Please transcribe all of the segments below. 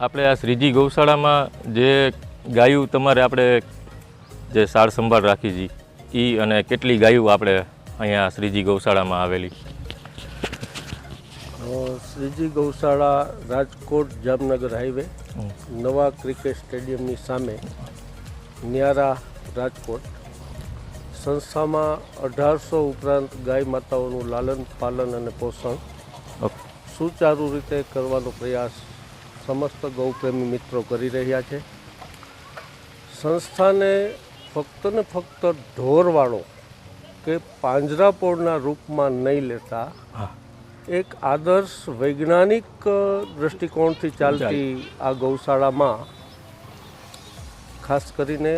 આપણે આ શ્રીજી ગૌશાળામાં જે ગાયું તમારે આપણે જે સાર સંભાળ રાખી છે એ અને કેટલી ગાયું આપણે અહીંયા શ્રીજી ગૌશાળામાં આવેલી? શ્રીજી ગૌશાળા રાજકોટ જામનગર હાઈવે નવા ક્રિકેટ સ્ટેડિયમની સામે ન્યારા રાજકોટ સંસ્થામાં 1800 ઉપરાંત ગાય માતાઓનું લાલન પાલન અને પોષણ સુચારુ રીતે કરવાનો પ્રયાસ સમસ્ત ગૌપ્રેમી મિત્રો કરી રહ્યા છે. સંસ્થાને ફક્ત ને ફક્ત ઢોરવાળો કે પાંજરાપોળના રૂપમાં નહીં લેતા એક આદર્શ વૈજ્ઞાનિક દૃષ્ટિકોણથી ચાલતી આ ગૌશાળામાં ખાસ કરીને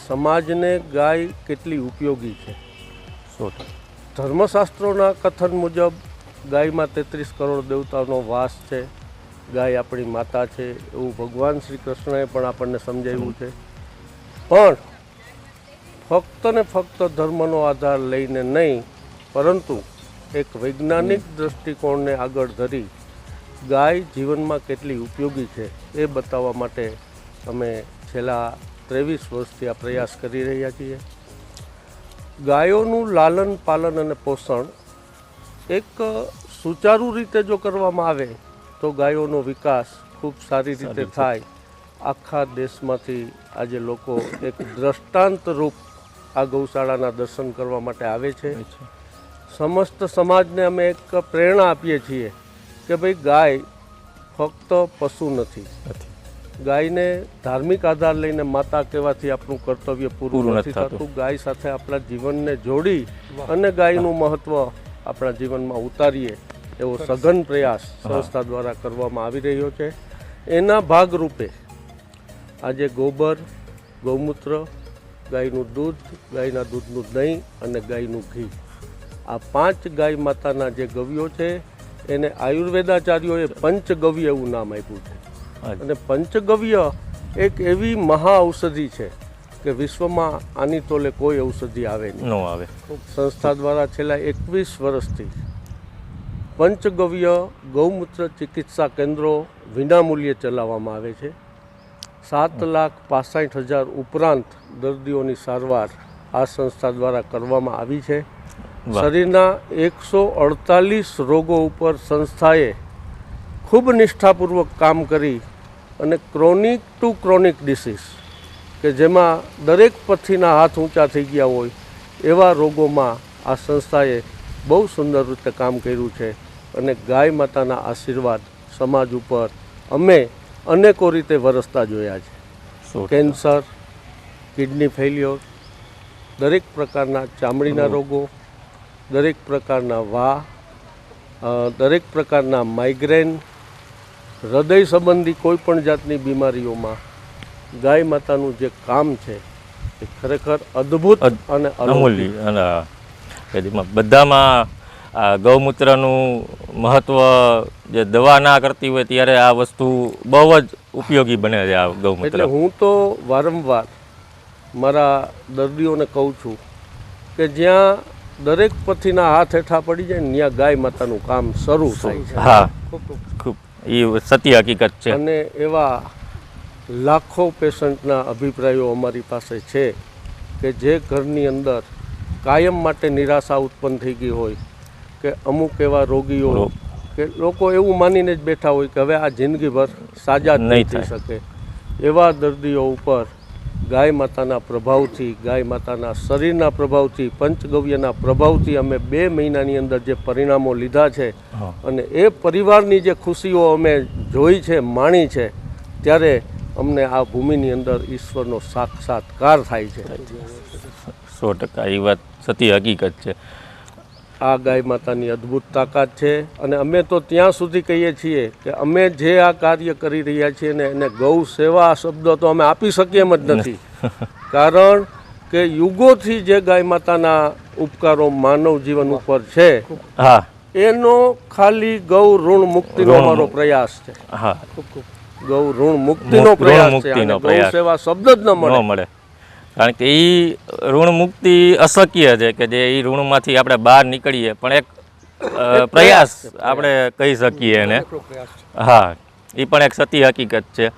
સમાજને ગાય કેટલી ઉપયોગી છે. ધર્મશાસ્ત્રોના કથન મુજબ ગાયમાં 33 કરોડ દેવતાઓનો વાસ છે. ગાય આપણી માતા છે એવું ભગવાન શ્રી કૃષ્ણએ પણ આપણને સમજાવ્યું છે. પણ ફક્ત ને ફક્ત ધર્મનો આધાર લઈને નહીં, પરંતુ એક વૈજ્ઞાનિક દૃષ્ટિકોણને આગળ ધરી ગાય જીવનમાં કેટલી ઉપયોગી છે એ બતાવવા માટે અમે છેલ્લા 23 વર્ષથી આ પ્રયાસ કરી રહ્યા છીએ. ગાયોનું લાલન પાલન અને પોષણ એક સુચારુ રીતે જો કરવામાં આવે તો ગાયોનો વિકાસ ખૂબ સારી રીતે થાય. આખા દેશમાંથી આજે લોકો એક દ્રષ્ટાંત રૂપ આ ગૌશાળાના દર્શન કરવા માટે આવે છે. સમસ્ત સમાજને અમે એક પ્રેરણા આપીએ છીએ કે ભાઈ ગાય ફક્ત પશુ નથી. ગાયને ધાર્મિક આધાર લઈને માતા કહેવાથી આપણું કર્તવ્ય પૂરું નથી થતું. ગાય સાથે આપણા જીવનને જોડી અને ગાયનું મહત્ત્વ આપણા જીવનમાં ઉતારીએ એવો સઘન પ્રયાસ સંસ્થા દ્વારા કરવામાં આવી રહ્યો છે. એના ભાગરૂપે આજે ગોબર, ગૌમૂત્ર, ગાયનું દૂધ, ગાયના દૂધનું દહીં અને ગાયનું ઘી, આ 5 ગાય માતાના જે ગવ્યો છે એને આયુર્વેદાચાર્યોએ પંચગવ્ય એવું નામ આપ્યું છે. અને પંચગવ્ય એક એવી મહા ઔષધિ છે કે વિશ્વમાં આની તોલે કોઈ ઔષધિ આવે નહીં. સંસ્થા દ્વારા છેલ્લા 21 વર્ષથી પંચગવ્ય ગૌમૂત્ર ચિકિત્સા કેન્દ્રો વિનામૂલ્યે ચલાવવામાં આવે છે. 7,65,000 ઉપરાંત દર્દીઓની સારવાર આ સંસ્થા દ્વારા કરવામાં આવી છે. શરીરના 148 રોગો ઉપર સંસ્થાએ ખૂબ નિષ્ઠાપૂર્વક કામ કરી અને ક્રોનિક ટુ ક્રોનિક ડિસીઝ કે જેમાં દરેક પથ્થીના હાથ ઊંચા થઈ ગયા હોય એવા રોગોમાં આ સંસ્થાએ બહુ સુંદર રીતે કામ કર્યું છે. અને ગાય માતાના આશીર્વાદ સમાજ ઉપર અમે અનેકો રીતે વરસતા જોયા છે. કેન્સર, કિડની ફેલ્યોર, દરેક પ્રકારના ચામડીના રોગો, દરેક પ્રકારના વા, દરેક પ્રકારના માઇગ્રેન, હૃદય સંબંધી કોઈ પણ જાતની બીમારીઓમાં ગાય માતાનું જે કામ છે એ ખરેખર અદ્ભુત અને અમૂલ્ય. બધામાં ગૌમૂત્રનું મહત્ત્વ જે દવા ના કરતી હોય ત્યારે આ વસ્તુ બહુ જ ઉપયોગી બને છે આ ગૌમૂત્ર. એટલે હું તો વારંવાર મારા દર્દીઓને કહું છું કે જ્યાં દરેક પથ્થીના હાથ હેઠા પડી જાય ને ત્યાં ગાય માતાનું કામ શરૂ થાય છે. હા, ખૂબ એ સત્ય હકીકત છે. અને એવા લાખો પેશન્ટના અભિપ્રાયો અમારી પાસે છે કે જે ઘરની અંદર કાયમ માટે નિરાશા ઉત્પન્ન થઈ ગઈ હોય કે અમુક એવા રોગીઓ કે લોકો એવું માનીને જ બેઠા હોય કે હવે આ જિંદગીભર સાજા જ નહીં થઈ શકે, એવા દર્દીઓ ઉપર ગાય માતાના પ્રભાવથી, ગાય માતાના શરીરના પ્રભાવથી, પંચગવ્યના પ્રભાવથી અમે 2 મહિનાની અંદર જે પરિણામો લીધા છે અને એ પરિવારની જે ખુશીઓ અમે જોઈ છે, માણી છે, ત્યારે અમને આ ભૂમિની અંદર ઈશ્વરનો સાક્ષાત્કાર થાય છે. 100% એ વાત સત્ય હકીકત છે. આ ગાય માતાની અદ્ભુત તાકાત છે. અને અમે તો ત્યાં સુધી કહીએ છીએ કે અમે જે આ કાર્ય કરી રહ્યા છીએ ને એને ગૌ સેવા શબ્દ તો અમે આપી શકીએ એમ જ નથી. કારણ કે યુગોથી જે ગાય માતાના ઉપકારો માનવ જીવન ઉપર છે એનો ખાલી ગૌ ઋણ મુક્તિનો અમારો પ્રયાસ છે. ગૌ ઋણ મુક્તિનો પ્રયાસ છે. ગૌ સેવા શબ્દ જ ન મળે. કારણ કે એ ઋણ મુક્તિ અશક્ય છે કે જે એ ઋણમાંથી આપણે બહાર નીકળીએ, પણ એક પ્રયાસ આપણે કહી શકીએ એને. હા, એ પણ એક સત્ય હકીકત છે.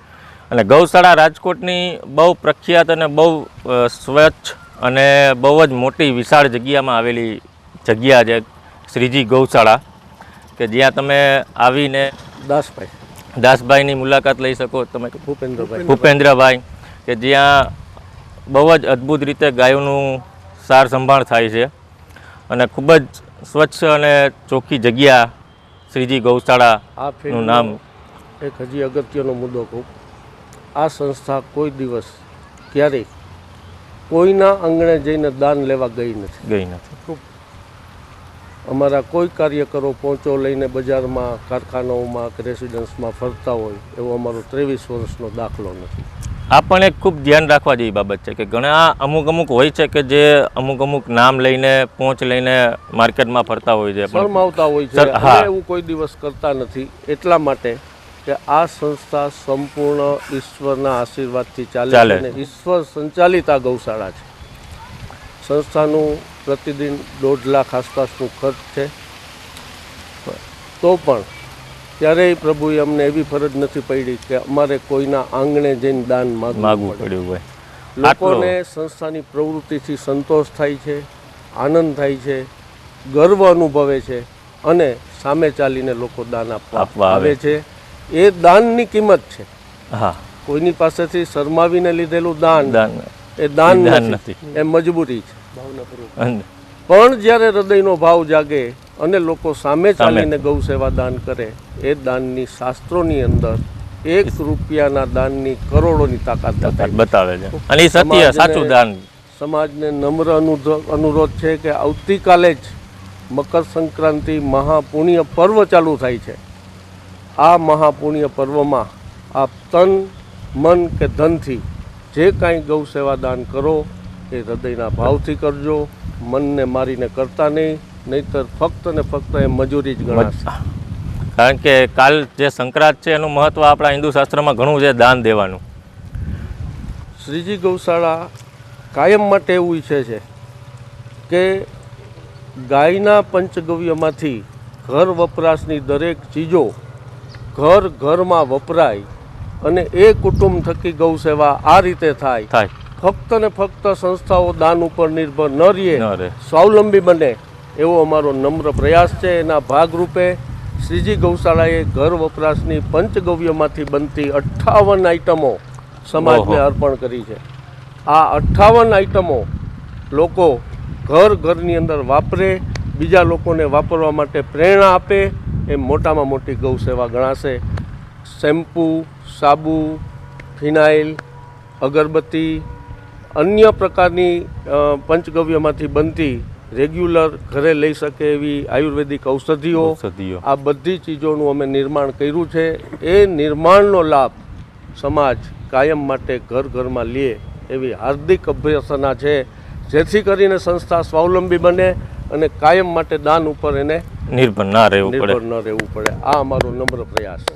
અને ગૌશાળા રાજકોટની બહુ પ્રખ્યાત અને બહુ સ્વચ્છ અને બહુ જ મોટી વિશાળ જગ્યામાં આવેલી જગ્યા છે શ્રીજી ગૌશાળા, કે જ્યાં તમે આવીને દાસભાઈની મુલાકાત લઈ શકો. તમે ભૂપેન્દ્રભાઈ, કે જ્યાં બહુ જ અદ્ભુત રીતે ગાયોનું સાર સંભાળ થાય છે અને ખૂબ જ સ્વચ્છ અને ચોખ્ખી જગ્યા શ્રીજી ગૌશાળાનું નામ. એક હજી અગત્યનો મુદ્દો કહું, આ સંસ્થા કોઈ દિવસ ક્યારેય કોઈના આંગણે જઈને દાન લેવા ગઈ નથી. અમારા કોઈ કાર્યકરો પહોંચો લઈને બજારમાં, કારખાનાઓમાં કે રેસિડન્સમાં ફરતા હોય એવો અમારો 23 વર્ષનો દાખલો નથી. આ પણ એક ખૂબ ધ્યાન રાખવા જેવી બાબત છે કે ઘણા અમુક હોય છે કે જે અમુક નામ લઈને પહોંચ લઈને માર્કેટમાં ફરતા હોય છે, શરમાવતા હોય છે. અમે એવું કોઈ દિવસ કરતા નથી, એટલા માટે કે આ સંસ્થા સંપૂર્ણ ઈશ્વરના આશીર્વાદથી ચાલે છે અને ઈશ્વર સંચાલિત આ ગૌશાળા છે. સંસ્થાનું પ્રતિદિન 1.5 લાખ આસપાસનું ખર્ચ છે. તો પણ ક્યારેય પ્રભુએ અમને એવી ફરજ નથી પડી કે અમારે કોઈના આંગણે જઈને દાન માગવું પડ્યું હોય. લોકોને સંસ્થાની પ્રવૃત્તિથી સંતોષ થાય છે, આનંદ થાય છે, ગર્વ અનુભવે છે અને સામે ચાલીને લોકો દાન આપવા આવે છે. એ દાનની કિંમત છે. કોઈની પાસેથી શરમાવીને લીધેલું દાન એ દાન નથી, એ મજબૂરી છે. પણ જ્યારે હૃદયનો ભાવ જાગે અને લોકો સામે ચાલીને ગૌ સેવા દાન કરે, એ દાનની શાસ્ત્રોની અંદર 1 રૂપિયાના દાનની કરોડોની તાકાત બતાવે છે. અને સત્ય સાચું દાન. સમાજને નમ્ર અનુરોધ છે કે આવતીકાલે જ મકર સંક્રાંતિ મહાપુણ્ય પર્વ ચાલુ થાય છે. આ મહાપુણ્ય પર્વમાં આપ તન, મન કે ધનથી જે કાંઈ ગૌ સેવા દાન કરો એ હૃદયના ભાવથી કરજો. મનને મારીને કરતા નહીંતર ફક્ત ને ફક્ત એ મજૂરી જ ગણાશે. કારણ કે કાલ જે સંક્રાંત છે એનું મહત્ત્વ આપણા હિન્દુ શાસ્ત્રમાં ઘણું છે, દાન દેવાનું. શ્રીજી ગૌશાળા કાયમ માટે એવું ઈચ્છે છે કે ગાયના પંચગવ્યમાંથી ઘર વપરાશની દરેક ચીજો ઘરમાં વપરાય અને એ કુટુંબ થકી ગૌ સેવા આ રીતે થાય. ફક્ત ને ફક્ત સંસ્થાઓ દાન ઉપર નિર્ભર ન રહે, સ્વાવલંબી બને એવો અમારો નમ્ર પ્રયાસ છે. એના ભાગરૂપે શ્રીજી ગૌશાળાએ ઘર વપરાશની પંચગવ્યમાંથી બનતી 58 આઈટમો સમાજને અર્પણ કરી છે. આ 58 આઈટમો લોકો ઘરની અંદર વાપરે, બીજા લોકોને વાપરવા માટે પ્રેરણા આપે, એ મોટામાં મોટી ગૌ સેવા ગણાશે. શેમ્પૂ, સાબુ, ફિનાઇલ, અગરબત્તી, અન્ય પ્રકારની પંચગવ્યમાંથી બનતી રેગ્યુલર ઘરે લઈ શકે એવી આયુર્વેદિક ઔષધિઓ, આ બધી ચીજોનું અમે નિર્માણ કર્યું છે. એ નિર્માણનો લાભ સમાજ કાયમ માટે ઘરમાં લે એવી હાર્દિક અભ્યર્થના છે, જેથી કરીને સંસ્થા સ્વાવલંબી બને અને કાયમ માટે દાન ઉપર એને નિર્ભર ન રહેવું પડે. આ અમારો નમ્ર પ્રયાસ છે.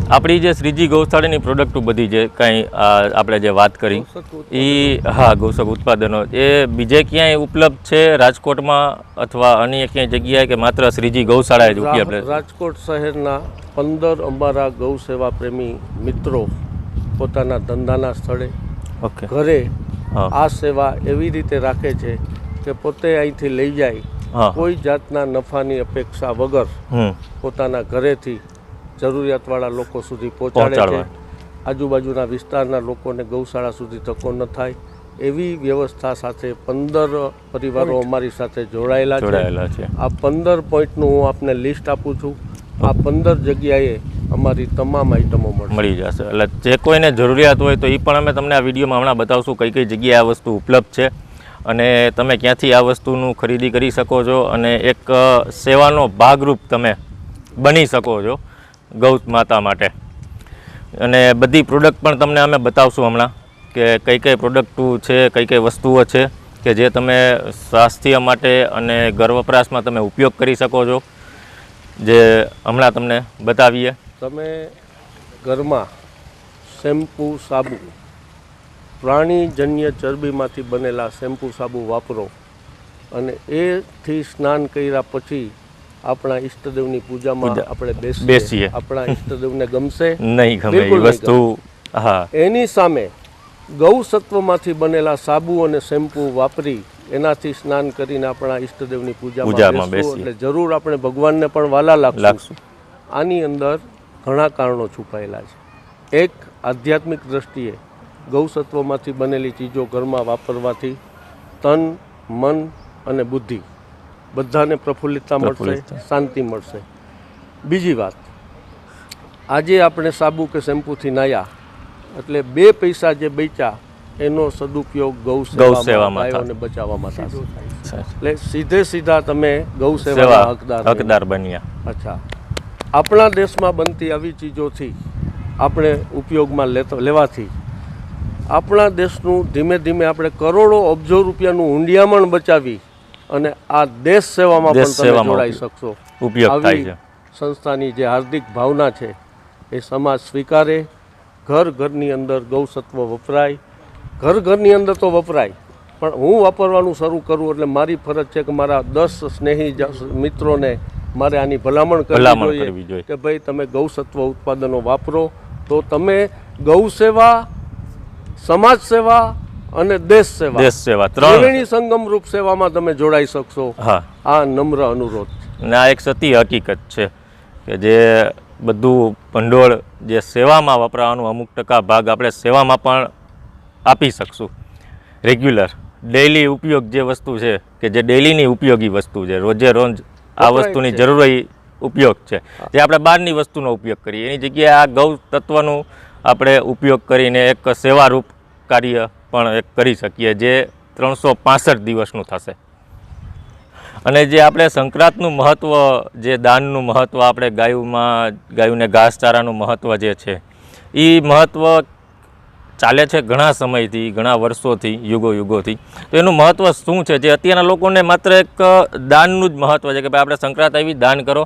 આપણી જે શ્રીજી ગૌશાળાની પ્રોડક્ટો બધી જે કાંઈ આપણે જે વાત કરી એ ગૌસક ઉત્પાદનો એ બીજે ક્યાંય ઉપલબ્ધ છે રાજકોટમાં અથવા અન્ય ક્યાંય જગ્યાએ, કે માત્ર શ્રીજી ગૌશાળાએ જ ઉપલબ્ધ? રાજકોટ શહેરના 15 અમારા ગૌ સેવા પ્રેમી મિત્રો પોતાના ધંધાના સ્થળે, ઘરે આ સેવા એવી રીતે રાખે છે કે પોતે અહીંથી લઈ જાય, કોઈ જાતના નફાની અપેક્ષા વગર પોતાના ઘરેથી જરૂરિયાતવાળા લોકો સુધી પહોંચાડે છે. આજુબાજુના વિસ્તારના લોકોને ગૌશાળા સુધી ધક્કો ન થાય એવી વ્યવસ્થા સાથે 15 પરિવારો અમારી સાથે જોડાયેલા છે. આ 15 પોઈન્ટનું હું આપને લિસ્ટ આપું છું. આ 15 જગ્યાએ અમારી તમામ આઈટમો મળી જશે. એટલે જે કોઈને જરૂરિયાત હોય તો એ પણ અમે તમને આ વિડીયોમાં હમણાં બતાવશું કઈ જગ્યાએ આ વસ્તુ ઉપલબ્ધ છે અને તમે ક્યાંથી આ વસ્તુનું ખરીદી કરી શકો છો અને એક સેવાનો ભાગરૂપ તમે બની શકો છો ગૌ માતા માટે. અને બધી પ્રોડક્ટ પણ તમને અમે બતાવશું હમણાં કે કઈ પ્રોડક્ટો છે, કઈ વસ્તુઓ છે કે જે તમે સ્વાસ્થ્ય માટે અને ઘર વપરાશમાં તમે ઉપયોગ કરી શકો છો, જે હમણાં તમને બતાવીએ. તમે ઘરમાં શેમ્પૂ, સાબુ, પ્રાણીજન્ય ચરબીમાંથી બનેલા શેમ્પૂ સાબુ વાપરો અને એથી સ્નાન કર્યા પછી આપણા ઈષ્ટદેવની પૂજામાં આપણે બેસીએ. બેસીએ, આપણા ઈષ્ટદેવને ગમશે નહીં ગમે બિલકુલ એ નહીં વસ્તુ. હા, એની સામે ગૌ સત્વમાંથી બનેલા સાબુ અને શેમ્પૂ વાપરી એનાથી સ્નાન કરીને આપણા ઈષ્ટદેવની પૂજામાં પૂજામાં બેસવું બેસીએ. એટલે જરૂર આપણે ભગવાનને પણ વાલા લાગશું. લાગશું. આની અંદર ઘણા કારણો છુપાયેલા છે. એક, આધ્યાત્મિક દ્રષ્ટિએ ગૌ સત્વમાંથી બનેલી ચીજો ઘરમાં વાપરવાથી તન, મન અને બુદ્ધિ બધાને પ્રફુલ્લિતતા મળશે, પ્રફુલ્લિતતા. શાંતિ મળશે. બીજી વાત, આજે આપણે સાબુ કે શેમ્પૂથી નાહ્યા એટલે 2 પૈસા જે બચ્યા એનો સદુપયોગ ગૌ સેવામાં સેવામાં થાય. ગાયોને બચાવવામાં થશે. સર, એટલે સીધે સીધા તમે ગૌ સેવા સેવાના હકદાર બન્યા. હકદાર બન્યા. અચ્છા, આપણા દેશમાં બનતી આવી ચીજોથી આપણે ઉપયોગમાં લેવાથી આપણા દેશનું ધીમે ધીમે આપણે કરોડો અબજો રૂપિયાનું હુંડિયામણ બચાવી અને આ દેશ સેવામાં દેશ પણ તમે સેવામાં જોડાઈ શકશો. ઉપયોગ થાય છે. સંસ્થાની જે હાર્દિક ભાવના છે એ સમાજ સ્વીકારે. ઘર ઘરની અંદર ગૌ સત્વ વપરાય, ઘર ઘરની અંદર તો વપરાય, પણ હું વાપરવાનું શરૂ કરું એટલે મારી ફરજ છે કે મારા 10 સ્નેહી મિત્રોને મારે આની ભલામણ કરવી જોઈએ કે ભાઈ તમે ગૌ સત્વ ઉત્પાદનો વાપરો તો તમે ગૌ સેવા, સમાજ સેવા અને દેશ સેવા ત્રણેયની સંગમ રૂપ સેવામાં તમે જોડાઈ શકશો. હા, આ નમ્ર અનુરોધ છે. ને આ એક સત્ય હકીકત છે કે જે બધું ભંડોળ જે સેવામાં વપરાવાનું અમુક ટકા ભાગ આપણે સેવામાં પણ આપી શકશું. રેગ્યુલર ડેઈલી ઉપયોગ જે વસ્તુ છે કે જે ડેઈલીની ઉપયોગી વસ્તુ છે, રોજે રોજ આ વસ્તુની જરૂરી ઉપયોગ છે, જે આપણે બહારની વસ્તુનો ઉપયોગ કરીએ એની જગ્યાએ આ ગૌ તત્વનું આપણે ઉપયોગ કરીને એક સેવારૂપ કાર્ય પણ એક કરી શકીએ જે 365 દિવસનું થશે. અને જે આપણે સંક્રાંતનું મહત્ત્વ, જે દાનનું મહત્ત્વ, આપણે ગાયોને ઘાસચારાનું મહત્ત્વ જે છે એ મહત્ત્વ ચાલે છે ઘણા સમયથી, ઘણા વર્ષોથી, યુગોથી. તો એનું મહત્ત્વ શું છે જે અત્યારના લોકોને માત્ર એક દાનનું જ મહત્ત્વ છે કે ભાઈ આપણે સંક્રાંત આવી દાન કરો,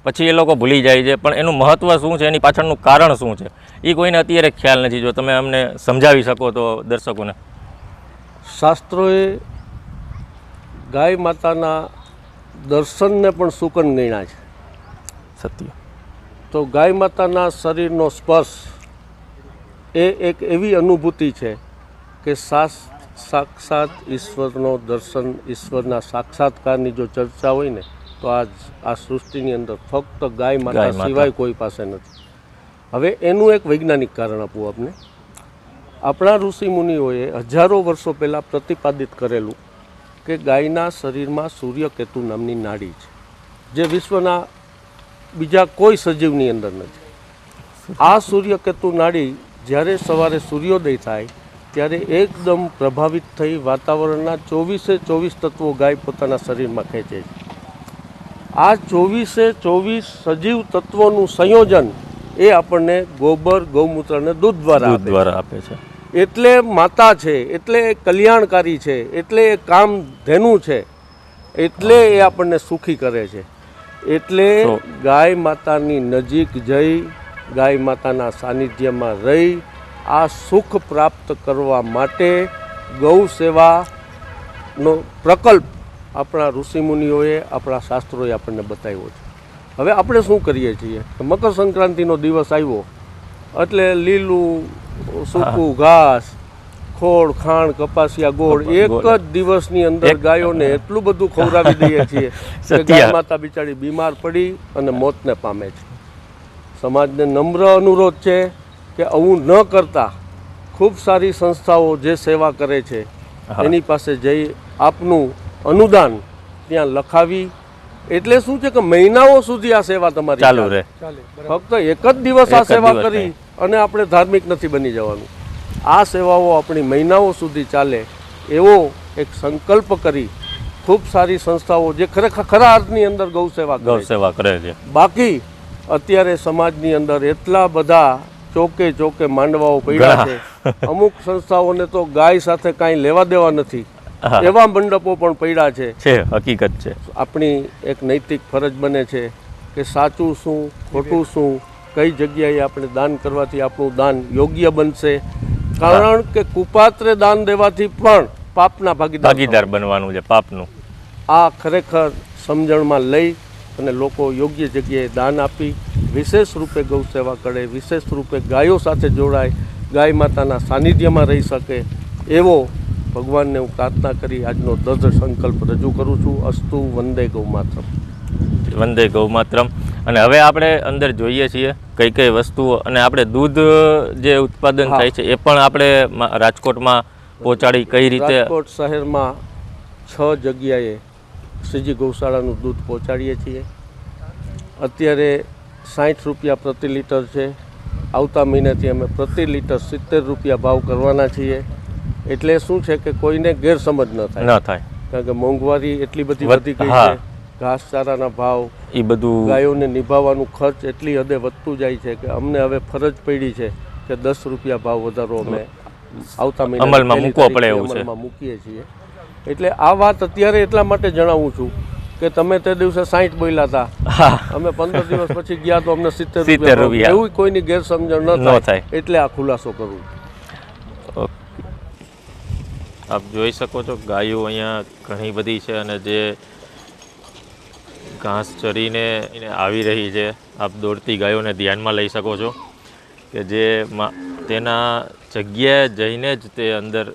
પછી એ લોકો ભૂલી જાય છે. પણ એનું મહત્ત્વ શું છે, એની પાછળનું કારણ શું છે એ કોઈને અત્યારે ખ્યાલ નથી. જો તમે અમને સમજાવી શકો તો દર્શકોને. શાસ્ત્રોએ ગાય માતાના દર્શનને પણ સુકન ગણ્યા છે. સત્ય. તો ગાય માતાના શરીરનો સ્પર્શ એ એક એવી અનુભૂતિ છે કે સાક્ષાત ઈશ્વરનો દર્શન, ઈશ્વરના સાક્ષાત્કારની જો ચર્ચા હોય ને તો આ સૃષ્ટિની અંદર ફક્ત ગાય માતા સિવાય કોઈ પાસે નથી. હવે એનું એક વૈજ્ઞાનિક કારણ આપું આપને. આપણા ઋષિ મુનિઓએ હજારો વર્ષો પહેલાં પ્રતિપાદિત કરેલું કે ગાયના શરીરમાં સૂર્યકેતુ નામની નાડી છે જે વિશ્વના બીજા કોઈ સજીવની અંદર નથી. આ સૂર્યકેતુ નાડી જ્યારે સવારે સૂર્યોદય થાય ત્યારે એકદમ પ્રભાવિત થઈ વાતાવરણના 24 તત્વો ગાય પોતાના શરીરમાં ખેંચે છે. આ 24 સજીવ તત્વોનું સંયોજન એ આપણને ગોબર, ગૌમૂત્ર અને દૂધ દ્વારા આપે છે. એટલે માતા છે, એટલે એ કલ્યાણકારી છે, એટલે એ કામધેનુ છે, એટલે એ આપણને સુખી કરે છે. એટલે ગાય માતાની નજીક જઈ, ગાય માતાના સાનિધ્યમાં રહી આ સુખ પ્રાપ્ત કરવા માટે ગૌ સેવાનો પ્રકલ્પ આપણા ઋષિમુનિઓએ, આપણા શાસ્ત્રોએ આપણને બતાવ્યો છે. હવે આપણે શું કરીએ છીએ, મકર સંક્રાંતિનો દિવસ આવ્યો એટલે લીલું સૂકું ઘાસ, ખોળ, ખાંડ, કપાસિયા, ગોળ એક જ દિવસની અંદર ગાયોને એટલું બધું ખવડાવી દઈએ છીએ કે ગાય માતા બિચારી બીમાર પડી અને મોતને પામે છે. સમાજને નમ્ર અનુરોધ છે કે આવું ન કરતા ખૂબ સારી સંસ્થાઓ જે સેવા કરે છે એની પાસે જઈ આપનું અનુદાન ત્યાં લખાવી. એટલે શું છે કે મહિનાઓ સુધી આ સેવા તમારી ચાલુ રહે. ફક્ત એક જ દિવસ આ સેવા કરી અને આપણે ધાર્મિક નથી બની જવાનું. આ સેવાઓ આપણી મહિનાઓ સુધી ચાલે એવો એક સંકલ્પ કરી ખૂબ સારી સંસ્થાઓ જે ખરેખર ખરા અર્થની અંદર ગૌ સેવા કરે છે. બાકી અત્યારે સમાજની અંદર એટલા બધા ચોકે માંડવાઓ પડ્યા છે. અમુક સંસ્થાઓને તો ગાય સાથે કાંઈ લેવા દેવા નથી એવા મંડપો પણ પડ્યા છે. હકીકત છે. આપણી એક નૈતિક ફરજ બને છે કે સાચું શું, ખોટું શું, કઈ જગ્યાએ આપણે દાન કરવાથી આપણું દાન યોગ્ય બનશે. કારણ કે કુપાત્રે દાન દેવાથી પણ પાપના ભાગીદાર બનવાનું છે, પાપનું. આ ખરેખર સમજણમાં લઈ અને લોકો યોગ્ય જગ્યાએ દાન આપી વિશેષ રૂપે ગૌ સેવા કરે, વિશેષ રૂપે ગાયો સાથે જોડાય, ગાય માતાના સાનિધ્યમાં રહી શકે એવો ભગવાનને હું પ્રાર્થના કરી આજનો દ્રઢ સંકલ્પ રજૂ કરું છું. અસ્તુ વંદે ગૌ માતરમ. વંદે ગૌ માતરમ. અને હવે આપણે અંદર જોઈએ છીએ કઈ કઈ વસ્તુઓ, અને આપણે દૂધ જે ઉત્પાદન થાય છે એ પણ આપણે રાજકોટમાં પહોંચાડી કઈ રીતે? રાજકોટ શહેરમાં 6 જગ્યાએ શ્રીજી ગૌશાળાનું દૂધ પહોંચાડીએ છીએ. અત્યારે 60 રૂપિયા પ્રતિ લીટર છે. આવતા મહિનાથી અમે પ્રતિ લીટર 70 રૂપિયા ભાવ કરવાના છીએ. એટલે શું છે કે કોઈને ગેરસમજ ન થાય, કારણ કે મોંઘવારી એટલી બધી વધી ગઈ છે. ઘાસચારાના ભાવ, એ બધું ગાયોને નિભાવવાનું ખર્ચ એટલી હદે વધતું જાય છે કે અમને હવે ફરજ પડી છે કે 10 રૂપિયા ભાવ વધારો અમે આવતા મહિના અમલમાં મૂકવો પડે એવું છે, મૂકીએ છીએ. એટલે આ વાત અત્યારે એટલા માટે જણાવું છું કે તમે તે દિવસે 60 બોલ્યા હતા, અમે 15 દિવસ પછી ગયા તો અમને 70 રૂપિયા, એવું કોઈની ગેરસમજણ ન થાય એટલે આ ખુલાસો કરું. આપ જોઈ શકો છો ગાયો અહીંયા ઘણી બધી છે, અને જે ઘાસ ચરીને આવી રહી છે. આપ દોડતી ગાયોને ધ્યાનમાં લઈ શકો છો કે જે તેના જગ્યાએ જઈને જ તે અંદર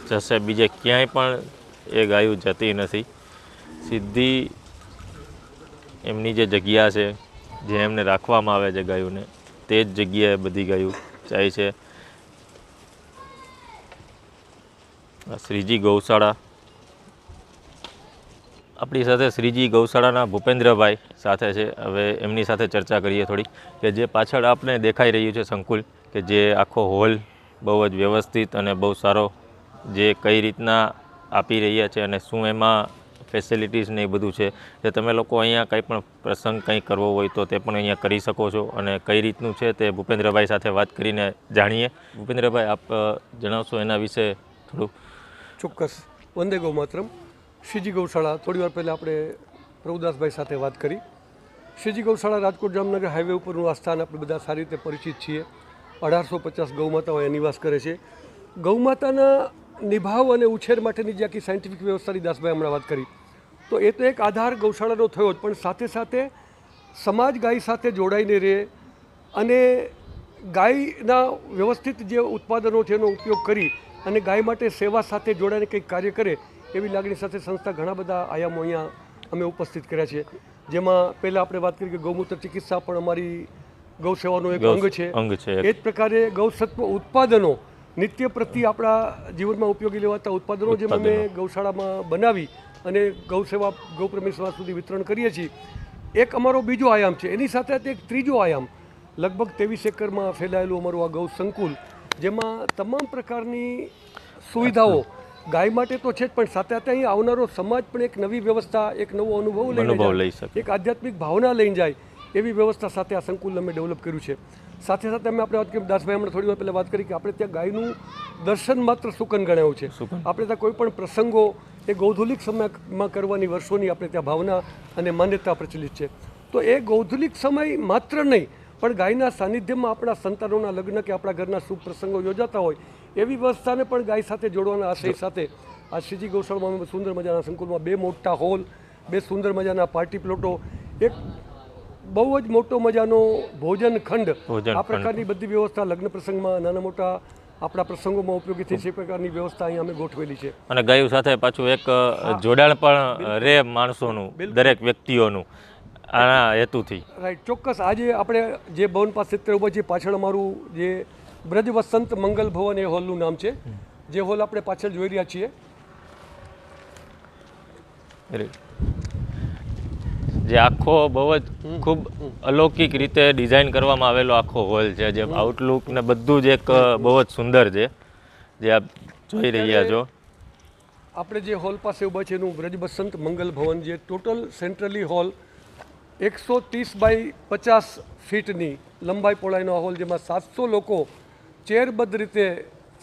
જશે, બીજે ક્યાંય પણ એ ગાયો જતી નથી. સીધી એમની જે જગ્યા છે, જે એમને રાખવામાં આવે છે ગાયોને, તે જ જગ્યાએ બધી ગાયો જાય છે. શ્રીજી ગૌશાળા, આપણી સાથે શ્રીજી ગૌશાળાના ભૂપેન્દ્રભાઈ સાથે છે. હવે એમની સાથે ચર્ચા કરીએ થોડી, કે જે પાછળ આપને દેખાઈ રહ્યું છે સંકુલ, કે જે આખો હોલ બહુ જ વ્યવસ્થિત અને બહુ સારો, જે કઈ રીતના આપી રહ્યા છે અને શું એમાં ફેસિલિટીઝ ને એ બધું છે, જે તમે લોકો અહીંયા કંઈ પણ પ્રસંગ કંઈ કરવો હોય તો તે પણ અહીંયા કરી શકો છો. અને કઈ રીતનું છે તે ભૂપેન્દ્રભાઈ સાથે વાત કરીને જાણીએ. ભૂપેન્દ્રભાઈ, આપ જણાવશો એના વિશે થોડું? ચોક્કસ. વંદે ગૌ માતરમ. શ્રીજી ગૌશાળા, થોડી વાર પહેલાં આપણે પ્રભુદાસભાઈ સાથે વાત કરી. શ્રીજી ગૌશાળા રાજકોટ જામનગર હાઈવે ઉપરનું આ સ્થાન આપણે બધા સારી રીતે પરિચિત છીએ. 1850 ગૌમાતાઓ અહીંયા નિવાસ કરે છે. ગૌમાતાના નિભાવ અને ઉછેર માટેની જે આખી સાયન્ટિફિક વ્યવસ્થાની દાસભાઈ હમણાં વાત કરી, તો એ તો એક આધાર ગૌશાળાનો થયો જ, પણ સાથે સાથે સમાજ ગાય સાથે જોડાઈને રહે અને ગાયના વ્યવસ્થિત જે ઉત્પાદનો છે એનો ઉપયોગ કરી અને ગાય માટે સેવા સાથે જોડાઈને કંઈક કાર્ય કરે એવી લાગણી સાથે સંસ્થા ઘણા બધા આયામો અહીંયા અમે ઉપસ્થિત કર્યા છે. જેમાં પહેલાં આપણે વાત કરી કે ગૌમૂત્ર ચિકિત્સા પણ અમારી ગૌ સેવાનું એક અંગ છે. એ જ પ્રકારે ગૌસત્વ ઉત્પાદનો નિત્ય પ્રતિ આપણા જીવનમાં ઉપયોગી લેવાતા ઉત્પાદનો જેમ અમે ગૌશાળામાં બનાવી અને ગૌ સેવા ગૌપ્રેમી સમાજ સુધી વિતરણ કરીએ છીએ. એક અમારો બીજો આયામ છે. એની સાથે એક ત્રીજો આયામ, લગભગ 23 એકરમાં ફેલાયેલું અમારું આ ગૌ સંકુલ, જેમાં તમામ પ્રકારની સુવિધાઓ ગાય માટે તો છે જ, પણ સાથે સાથે અહીં આવનારો સમાજ પણ એક નવી વ્યવસ્થા, એક નવો અનુભવ લઈ શકે, એક આધ્યાત્મિક ભાવના લઈને જાય એવી વ્યવસ્થા સાથે આ સંકુલ અમે ડેવલપ કર્યું છે. સાથે સાથે અમે આપણે વાત કરી, દાસભાઈ હમણાં થોડી વાર પહેલાં વાત કરી કે આપણે ત્યાં ગાયનું દર્શન માત્ર સુકન ગણાયું છે. આપણે ત્યાં કોઈ પણ પ્રસંગો એ ગૌધુલિક સમયમાં કરવાની વર્ષોની આપણે ત્યાં ભાવના અને માન્યતા પ્રચલિત છે. તો એ ગૌધુલિક સમય માત્ર નહીં, પણ ગાયના સાનિધ્યમાં આપણા સંતાનોના લગ્ન કે આપણા ઘરના શુભ પ્રસંગો યોજાતા હોય એવી વ્યવસ્થાને પણ ગાય સાથે જોડવાના આશય સાથે આ શ્રીજી ગૌશાળામાં અમે સુંદર મજાના સંકુલમાં 2 મોટા હોલ, 2 સુંદર મજાના પાર્ટી પ્લોટો, એક બહુ જ મોટો મજાનો ભોજન ખંડ, આ પ્રકારની બધી વ્યવસ્થા લગ્ન પ્રસંગમાં, નાના મોટા આપણા પ્રસંગોમાં ઉપયોગી થઈ છે એ પ્રકારની વ્યવસ્થા અહીંયા અમે ગોઠવેલી છે. અને ગાયો સાથે પાછું એક જોડાણ પણ રહે માણસોનું, દરેક વ્યક્તિઓનું, આના હેતુથી. રાઈટ, ચોક્કસ. આજે આપણે જે ભવન પાસે ઉભા છીએ, પાછળ અમારું જે બ્રજ વસંત મંગલ ભવન એ હોલનું નામ છે. જે હોલ આપણે પાછળ જોઈ રહ્યા છીએ, જે આખો બહુ જ ખૂબ અલૌકિક રીતે ડિઝાઇન કરવામાં આવેલો આખો હોલ છે, જે આઉટલુક ને બધું જ એક બહુ જ સુંદર છે, જે આપ જોઈ રહ્યા છો. આપણે જે હોલ પાસે ઊભા છે એનું બ્રજ વસંત મંગલ ભવન, જે ટોટલ સેન્ટ્રલી હોલ 130 બાય 50 ફીટની લંબાઈ પહોળાઈનો હોલ, જેમાં 700 લોકો ચેરબદ્ધ રીતે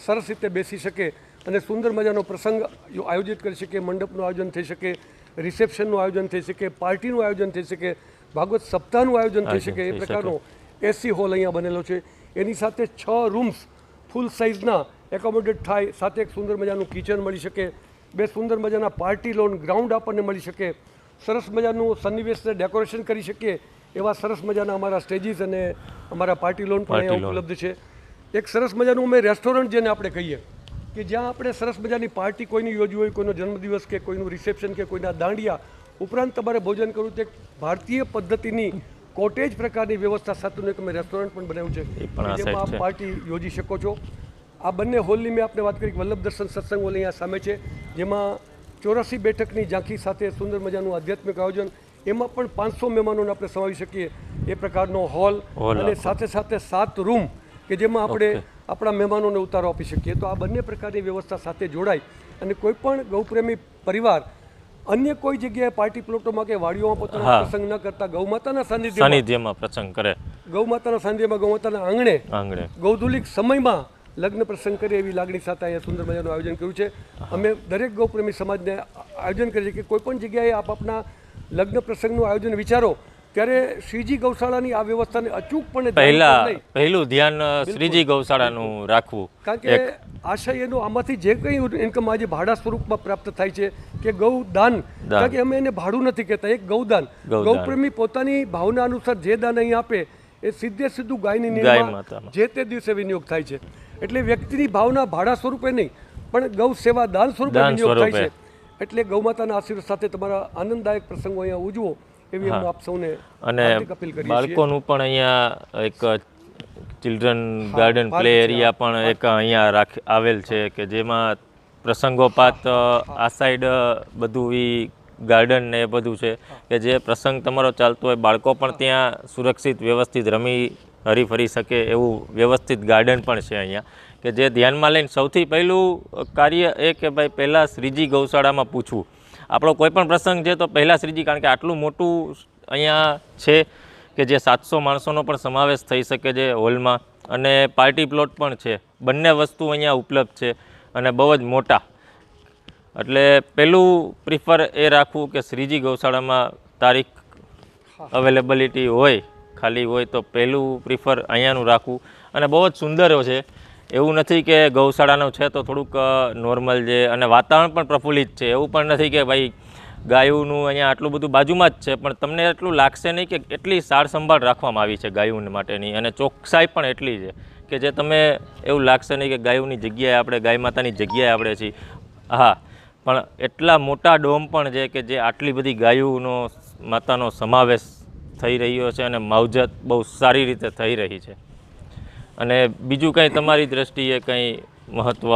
સરસ રીતે બેસી શકે અને સુંદર મજાનો પ્રસંગ આયોજિત કરી શકે, મંડપનું આયોજન થઈ શકે, રિસેપ્શનનું આયોજન થઈ શકે, પાર્ટીનું આયોજન થઈ શકે, ભાગવત સપ્તાહનું આયોજન થઈ શકે, એ પ્રકારનો એસી હોલ અહીંયા બનેલો છે. એની સાથે 6 રૂમ્સ ફૂલ સાઇઝના એકોમોડેટ થાય, સાથે એક સુંદર મજાનું કિચન મળી શકે, 2 સુંદર મજાના પાર્ટી લોન ગ્રાઉન્ડ આપણને મળી શકે, સરસ મજાનું સન્નિવેશને ડેકોરેશન કરી શકીએ એવા સરસ મજાના અમારા સ્ટેજીસ અને અમારા પાર્ટી લોન પણ અહીંયા ઉપલબ્ધ છે. એક સરસ મજાનું અમે રેસ્ટોરન્ટ જેને આપણે કહીએ કે જ્યાં આપણે સરસ મજાની પાર્ટી કોઈની યોજવી હોય, કોઈનો જન્મદિવસ કે કોઈનું રિસેપ્શન કે કોઈના દાંડિયા ઉપરાંત તમારે ભોજન કરવું તો એક ભારતીય પદ્ધતિની કોટેજ પ્રકારની વ્યવસ્થા સાથેનું એક અમે રેસ્ટોરન્ટ પણ બનાવ્યું છે જેમાં આપ પાર્ટી યોજી શકો છો. આ બંને હોલની મેં આપણે વાત કરી કે વલ્લભ દર્શન સત્સંગ હોલ અહીંયા સામે છે જેમાં 84 બેઠકની ઝાંખી સાથે સુંદર મજાનું આધ્યાત્મિક આયોજન, એમાં પણ 500 મહેમાનોને આપણે સમાવી શકીએ એ પ્રકારનો હોલ અને સાથે સાથે 7 રૂમ કે જેમાં આપણે આપણા મહેમાનોને ઉતારો આપી શકીએ. તો આ બંને પ્રકારની વ્યવસ્થા સાથે જોડાય અને કોઈ પણ ગૌપ્રેમી પરિવાર અન્ય કોઈ જગ્યાએ પાર્ટી પ્લોટોમાં કે વાડીઓમાં પોતાનો પ્રસંગ ન કરતા ગૌમાતાના સાનિધ્યમાં પ્રસંગ કરે, ગૌમાતાના સાનિધ્યમાં ગૌમાતાના આંગણે ગૌધુલિક સમયમાં લગ્ન પ્રસંગ કરે એવી લાગણી સાથે અહીંયા સુંદર મજાનું આયોજન કર્યું છે. અમે દરેક ગૌપ્રેમી સમાજને આયોજન કરીએ છીએ કે કોઈ પણ જગ્યાએ આપ આપના લગ્ન પ્રસંગનું આયોજન વિચારો ત્યારે શ્રીજી ગૌશાળાની આ વ્યવસ્થાને અચૂકપણે પહેલું ધ્યાન શ્રીજી ગૌશાળાનું રાખવું, કારણ કે આશય એનો આમાંથી જે કંઈ ઇન્કમ આજે ભાડા સ્વરૂપમાં પ્રાપ્ત થાય છે કે ગૌદાન, કારણ કે અમે એને ભાડું નથી કહેતા, એક ગૌદાન. ગૌપ્રેમી પોતાની ભાવના અનુસાર જે દાન અહીં આપે એ સીધું ગાયની નિર્માણ જે તે દિવસે વિનિયોગ થાય છે. એટલે વ્યક્તિની ભાવના ભાડા સ્વરૂપે નહીં પણ ગૌ સેવા દાન સ્વરૂપે વિનિયોગ થાય છે. એટલે ગૌમાતાના આશીર્વાદ સાથે તમારા આનંદદાયક પ્રસંગો અહીંયા ઉજવો એવી અમે આપ સૌને અને બાળકોનું પણ અહીંયા એક ચિલ્ડ્રન ગાર્ડન પ્લે એરિયા પણ એક અહીંયા આવેલ છે કે જેમાં પ્રસંગોપાત આ સાઈડ બધું એ ગાર્ડન ને એ બધું છે કે જે પ્રસંગ તમારો ચાલતો હોય બાળકો પણ ત્યાં સુરક્ષિત વ્યવસ્થિત રમી હરીફરી શકે એવું વ્યવસ્થિત ગાર્ડન પણ છે અહીંયા કે જે ધ્યાનમાં લઈને સૌથી પહેલું કાર્ય એ કે ભાઈ પહેલાં શ્રીજી ગૌશાળામાં પૂછવું. આપણો કોઈ પણ પ્રસંગ છે તો પહેલાં શ્રીજી, કારણ કે આટલું મોટું અહીંયા છે કે જે 700 માણસોનો પણ સમાવેશ થઈ શકે છે હોલમાં અને પાર્ટી પ્લોટ પણ છે. બંને વસ્તુ અહીંયા ઉપલબ્ધ છે અને બહુ જ મોટા. એટલે પહેલું પ્રિફર એ રાખવું કે શ્રીજી ગૌશાળામાં તારીખ અવેલેબિલિટી હોય, ખાલી હોય તો પહેલું પ્રિફર અહીંયાનું રાખવું. અને બહુ જ સુંદર છે, એવું નથી કે ગૌશાળાનું છે તો થોડુંક નોર્મલ છે અને વાતાવરણ પણ પ્રફુલ્લિત છે. એવું પણ નથી કે ભાઈ ગાયોનું અહીંયા આટલું બધું બાજુમાં જ છે પણ તમને એટલું લાગશે નહીં કે એટલી સાર સંભાળ રાખવામાં આવી છે ગાયોને માટેની અને ચોકસાઈ પણ એટલી છે કે જે તમે એવું લાગશે નહીં કે ગાયોની જગ્યાએ આપણે ગાય માતાની જગ્યાએ આપણે છીએ. હા, પણ એટલા મોટા ડોમ પણ છે કે જે આટલી બધી ગાયોનો માતાનો સમાવેશ થઈ રહ્યો છે અને માવજત બહુ સારી રીતે થઈ રહી છે. અને બીજું કંઈ તમારી દ્રષ્ટિએ કંઈ મહત્વ?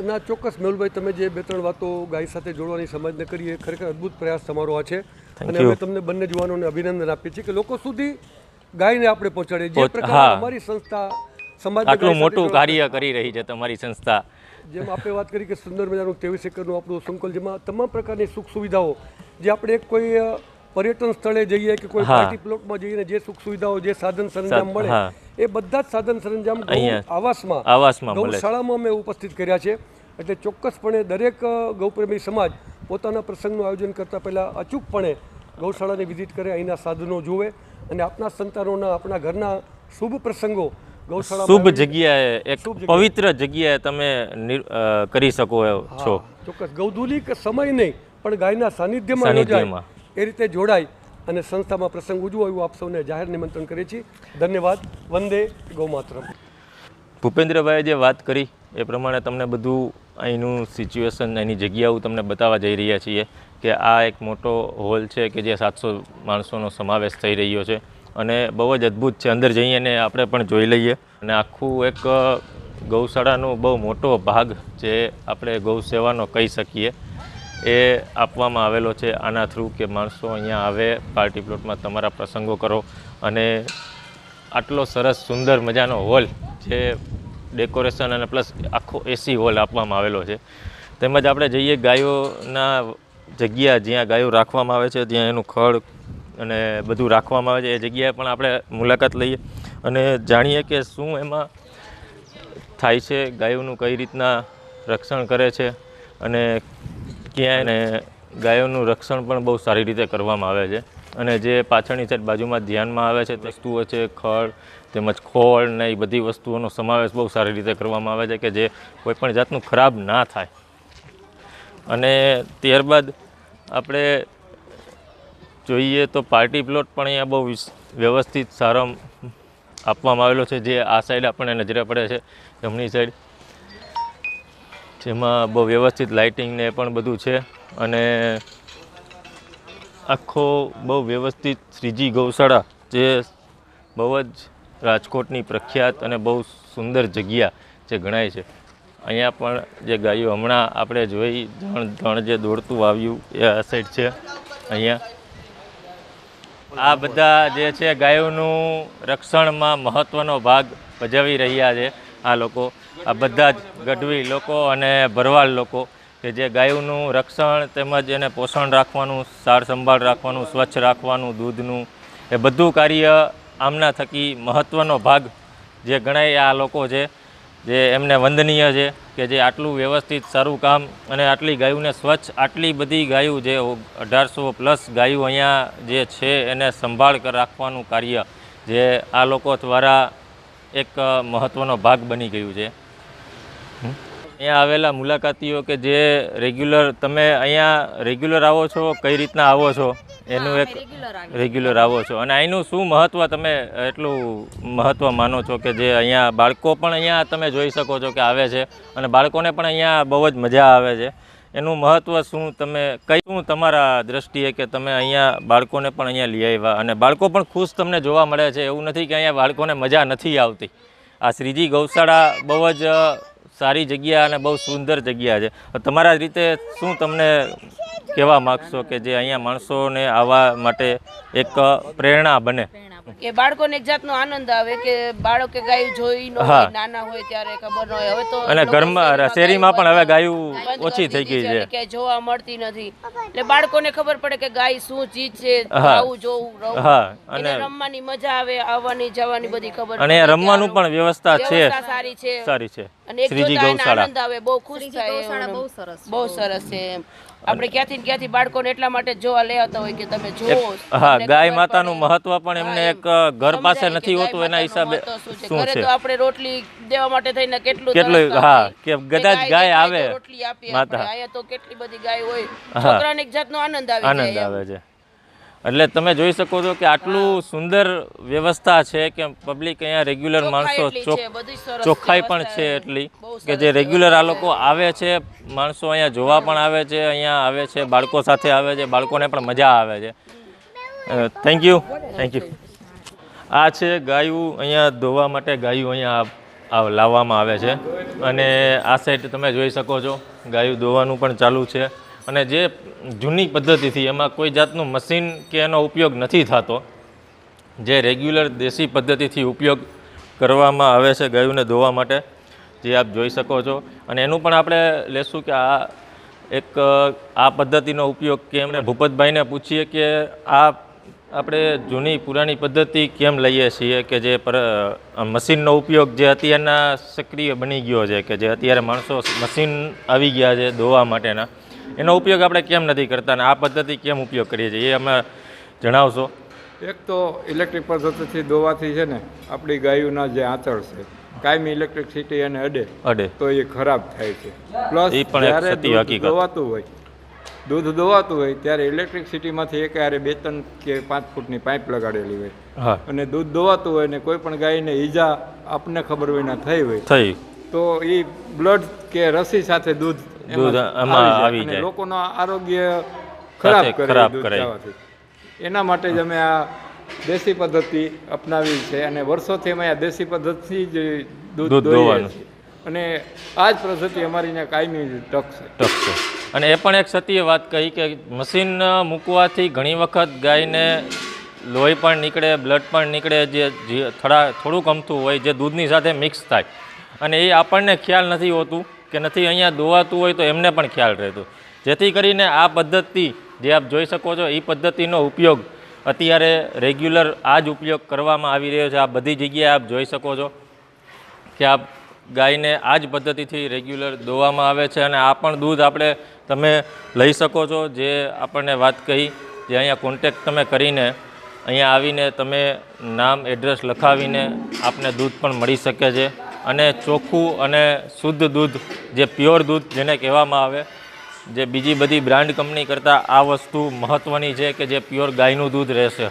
ના, ચોક્કસ મેહુલભાઈ, તમે જે 2-3 વાતો ગાય સાથે જોડવાની સમાજને કરી એ ખરેખર અદ્ભુત પ્રયાસ તમારો આ છે અને અમે તમને બંને જવાનોને અભિનંદન આપીએ છીએ કે લોકો સુધી ગાયને આપણે પહોંચાડીએ. જે પ્રકારે અમારી સંસ્થા સમાજ આટલું મોટું કાર્ય કરી રહી છે તમારી સંસ્થા, જેમ આપણે વાત કરી કે સુંદર મજાનું 23 એકરનું આપણું સંકુલ જેમાં તમામ પ્રકારની સુખ સુવિધાઓ જે આપણે કોઈ પર્યટન સ્થળે જઈએ કે કોઈ પાર્ટી પ્લોટમાં જઈને જે સુખ સુવિધાઓ જે સાધન સરંજામ મળે એ બધા જ સાધન સરંજામ આવાસમાં ગૌશાળામાં અમે ઉપસ્થિત કર્યા છે. એટલે ચોક્કસપણે દરેક ગૌપ્રેમી સમાજ પોતાના પ્રસંગનું આયોજન કરતાં પહેલાં અચૂકપણે ગૌશાળાની વિઝિટ કરે, અહીંના સાધનો જુએ અને આપણા સંતાનોના આપણા ઘરના શુભ પ્રસંગો ગૌશાળા શુભ જગ્યાએ એક પવિત્ર જગ્યાએ તમે કરી શકો છો. ચોક્કસ ગૌધુલિક સમય નહીં પણ ગાયના સાનિધ્યમાં યોજાય એ રીતે જોડાય અને સંસ્થામાં પ્રસંગ ઉજવો એવું આપ સૌને જાહેર નિમંત્રણ કરીએ છીએ. ધન્યવાદ. વંદે ગૌમાતરમ. ભૂપેન્દ્રભાઈએ જે વાત કરી એ પ્રમાણે તમને બધું અહીંનું સિચ્યુએશન, એની જગ્યાઓ તમને બતાવવા જઈ રહ્યા છીએ કે આ એક મોટો હોલ છે કે જે 700 માણસોનો સમાવેશ થઈ રહ્યો છે અને બહુ જ અદ્ભુત છે. અંદર જઈએ ને આપણે પણ જોઈ લઈએ. અને આખું એક ગૌશાળાનો બહુ મોટો ભાગ જે આપણે ગૌ સેવાનો કહી શકીએ એ આપવામાં આવેલો છે આના થ્રુ કે માણસો અહીંયા આવે, પાર્ટી પ્લોટમાં તમારા પ્રસંગો કરો અને આટલો સરસ સુંદર મજાનો હોલ જે ડેકોરેશન અને પ્લસ આખો એસી હોલ આપવામાં આવેલો છે. તેમજ આપણે જઈએ ગાયોના જગ્યા જ્યાં ગાયો રાખવામાં આવે છે, જ્યાં એનું ખડ અને બધું રાખવામાં આવે છે એ જગ્યાએ પણ આપણે મુલાકાત લઈએ અને જાણીએ કે શું એમાં થાય છે, ગાયોનું કઈ રીતના રક્ષણ કરે છે અને ક્યાંય ને ગાયોનું રક્ષણ પણ બહુ સારી રીતે કરવામાં આવે છે. અને જે પાછળની સાઈડ બાજુમાં ધ્યાનમાં આવે છે વસ્તુઓ છે, ખડ તેમજ ખોળ ને એ બધી વસ્તુઓનો સમાવેશ બહુ સારી રીતે કરવામાં આવે છે કે જે કોઈપણ જાતનું ખરાબ ના થાય. અને ત્યારબાદ આપણે જોઈએ તો પાર્ટી પ્લોટ પણ અહીંયા બહુ વ્યવસ્થિત સારો આપવામાં આવેલો છે, જે આ સાઈડ આપણને નજરે પડે છે જમણી સાઈડ, જેમાં બહુ વ્યવસ્થિત લાઇટિંગ ને પણ બધું છે. અને આખો બહુ વ્યવસ્થિત શ્રીજી ગૌશાળા, જે બહુ જ રાજકોટની પ્રખ્યાત અને બહુ સુંદર જગ્યા જે ગણાય છે. અહીંયા પણ જે ગાયો હમણાં આપણે જોઈ ધણ જે દોડતું આવ્યું એ આ સાઈડ છે. અહીંયા આ બધા જે છે ગાયોનું રક્ષણમાં મહત્ત્વનો ભાગ ભજવી રહ્યા છે આ લોકો, આ બધા જ ગઢવી લોકો અને ભરવાડ લોકો કે જે ગાયોનું રક્ષણ તેમજ એને પોષણ રાખવાનું, સાર સંભાળ રાખવાનું, સ્વચ્છ રાખવાનું, દૂધનું એ બધું કાર્ય આમના થકી મહત્ત્વનો ભાગ જે ગણાય આ લોકો છે, જે એમને વંદનીય છે કે જે આટલું વ્યવસ્થિત સારું કામ અને આટલી ગાયોને સ્વચ્છ, આટલી બધી ગાયો જે 1800+ ગાયો અહીંયા જે છે એને સંભાળ રાખવાનું કાર્ય જે આ લોકો દ્વારા એક મહત્ત્વનો ભાગ બની ગયું છે. અહીંયા આવેલા મુલાકાતીઓ કે જે રેગ્યુલર, તમે અહીંયા રેગ્યુલર આવો છો, કઈ રીતના આવો છો એનું એક રેગ્યુલર આવો છો, અને અહીંનું શું મહત્ત્વ તમે એટલું મહત્ત્વ માનો છો કે જે અહીંયા બાળકો પણ અહીંયા તમે જોઈ શકો છો કે આવે છે અને બાળકોને પણ અહીંયા બહુ જ મજા આવે છે, એનું મહત્ત્વ શું, તમે શું તમારા દ્રષ્ટિએ કે તમે અહીંયા બાળકોને પણ અહીંયા લઈ આવ્યા અને બાળકો પણ ખુશ તમને જોવા મળે છે? એવું નથી કે અહીંયા બાળકોને મજા નથી આવતી. આ શ્રીજી ગૌશાળા બહુ જ સારી જગ્યા અને બહુ સુંદર જગ્યા છે. તમારા રીતે શું તમને કહેવા માગશો કે જે અહીંયા માણસોને આવવા માટે એક પ્રેરણા બને? કે બાળકોને એક જાતનો આનંદ આવે કે બાળકે ગાયું જોઈ ન હોય, નાના હોય ત્યારે ખબર ન હોય. હવે તો અને ઘરમાં શેરીમાં પણ હવે ગાયું ઓછી થઈ ગઈ છે કે જોવા મળતી નથી, એટલે બાળકોને ખબર પડે કે ગાય શું ચીજ છે, આવું જોવું, અને રમવાની મજા આવે, આવવાની જવાની બધી ખબર. અને રમવાનું પણ વ્યવસ્થા છે, સારી છે અને એક જોતા આનંદ આવે, બહુ ખુશ થાય, બહુ સરસ છે. આપણે ક્યાંથી બાળકોને એટલા માટે જોવા લઈ આવતા હોય કે તમે જોવો. હા, ગાય માતાનું મહત્વ પણ એમને એક ઘર પાસે નથી હોતું, એના હિસાબે શું છે તો આપણે રોટલી દેવા માટે થઈને કેટલું કે કદાચ ગાય આવે રોટલી આપીએ આપણે. અહીંયા તો કેટલી બધી ગાય હોય, છોકરાને એક જાતનો આનંદ આવે છે. એટલે તમે જોઈ શકો છો કે આટલું સુંદર વ્યવસ્થા છે કે પબ્લિક અહીંયા રેગ્યુલર માણસો, ચોખ્ખાઈ પણ છે એટલી કે જે રેગ્યુલર આ લોકો આવે છે, માણસો અહીંયા જોવા પણ આવે છે, અહીંયા આવે છે, બાળકો સાથે આવે છે, બાળકોને પણ મજા આવે છે. Thank you. આ છે ગાયું, અહીંયા ધોવા માટે ગાયું અહીંયા લાવવામાં આવે છે અને આ સાઈડ તમે જોઈ શકો છો ગાયું ધોવાનું પણ ચાલુ છે. અને જે જૂની પદ્ધતિથી, એમાં કોઈ જાતનું મશીન કે એનો ઉપયોગ નથી થતો, જે રેગ્યુલર દેશી પદ્ધતિથી ઉપયોગ કરવામાં આવે છે ગાયોને ધોવા માટે, જે આપ જોઈ શકો છો. અને એનું પણ આપણે લેશું કે આ પદ્ધતિનો ઉપયોગ કેમ, ભૂપતભાઈને પૂછીએ કે આ આપણે જૂની પુરાણી પદ્ધતિ કેમ લઈએ છીએ કે જે મશીનનો ઉપયોગ જે અત્યારના સક્રિય બની ગયો છે, કે જે અત્યારે માણસો મશીન આવી ગયા છે ધોવા માટેના, એનો ઉપયોગ આપણે કેમ નથી કરતા અને આ પદ્ધતિ કેમ ઉપયોગ કરીએ છીએ એ અમે જણાવશો? એક તો ઇલેક્ટ્રિક પદ્ધતિથી દોવાથી છે ને આપણી ગાયોના જે આંચળ છે, કાયમી ઇલેક્ટ્રિસિટી એને અડે તો એ ખરાબ થાય છે. પ્લસ જ્યારે દૂધ દોવાતું હોય ત્યારે ઇલેક્ટ્રિસિટીમાંથી એક હારે 2-3 કે 5 ફૂટની પાઇપ લગાડેલી હોય અને દૂધ દોવાતું હોય ને કોઈ પણ ગાયને ઈજા આપણને ખબર હોય ના થઈ હોય તો એ બ્લડ કે રસી સાથે દૂધ આવી જાય, લોકોનું આરોગ્ય ખરાબ કરે. એના માટે જ અમે આ દેશી પદ્ધતિ અપનાવી છે અને વર્ષોથી અમે આ દેશી પદ્ધતિ જ દૂધ દોવાનું અને આ જ પદ્ધતિ અમારી કાયમી ટક છે. અને એ પણ એક સત્ય વાત કહી કે મશીન મૂકવાથી ઘણી વખત ગાયને લોહી પણ નીકળે, બ્લડ પણ નીકળે, જે થોડુંક અમથું હોય જે દૂધની સાથે મિક્સ થાય, અને એ આપણને ખ્યાલ નથી હોતું કે નથી અહીંયા દોવાતું હોય તો એમને પણ ખ્યાલ રહેતો. જેથી કરીને આ પદ્ધતિ જે આપ જોઈ શકો છો, એ પદ્ધતિનો ઉપયોગ અત્યારે રેગ્યુલર આ જ ઉપયોગ કરવામાં આવી રહ્યો છે. આ બધી જગ્યાએ આપ જોઈ શકો છો કે આ ગાયને આ જ પદ્ધતિથી રેગ્યુલર દોવામાં આવે છે અને આ પણ દૂધ તમે લઈ શકો છો. જે આપણને વાત કહી, જે અહીંયા કોન્ટેક્ટ તમે કરીને અહીંયા આવીને તમે નામ, એડ્રેસ લખાવીને આપને દૂધ પણ મળી શકે છે. અને ચોખ્ખું અને શુદ્ધ દૂધ, જે પ્યોર દૂધ જેને કહેવામાં આવે, જે બીજી બધી બ્રાન્ડ કંપની કરતાં આ વસ્તુ મહત્ત્વની છે કે જે પ્યોર ગાયનું દૂધ રહેશે.